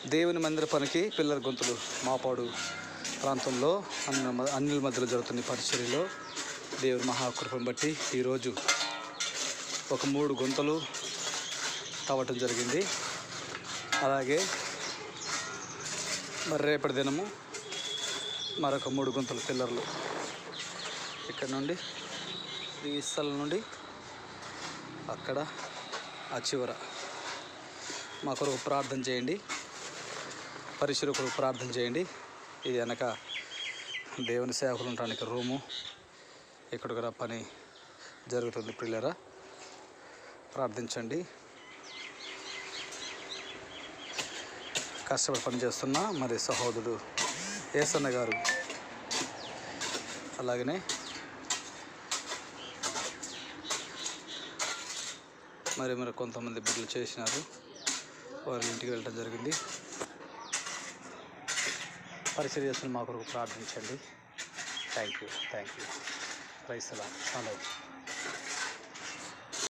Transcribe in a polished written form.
దేవుని మందిర పనికి పిల్లల గొంతులు మాపాడు ప్రాంతంలో అన్నిల మధ్యలో జరుగుతున్న పరిచర్యలో దేవుని మహాకృపను బట్టి ఈరోజు ఒక 3 గుంతలు తవ్వటం జరిగింది. అలాగే మరి రేపటి దినము మరొక 3 గుంతలు పిల్లర్లు ఇక్కడ నుండి ఈ స్థలం నుండి అక్కడ ఆ చివర మా కొరకు ప్రార్థన చేయండి, పరిచర్య కొరకు ప్రార్థన చేయండి. ఇది వెనక దేవుని సేవకులు ఉండడానికి రూము, ఇక్కడ కూడా పని జరుగుతుంది. పిల్లరా ప్రార్థించండి. కష్టపడి పనిచేస్తున్న మరి సహోదరుడు ఏసన్న గారు, అలాగనే మరి కొంతమంది బిడ్డలు చేసినారు, వారి ఇంటికి వెళ్ళడం జరిగింది. పరిచర్య చేస్తున్న మా కొరకు ప్రార్థించండి. Thank you. Praise the Lord. Hallelujah.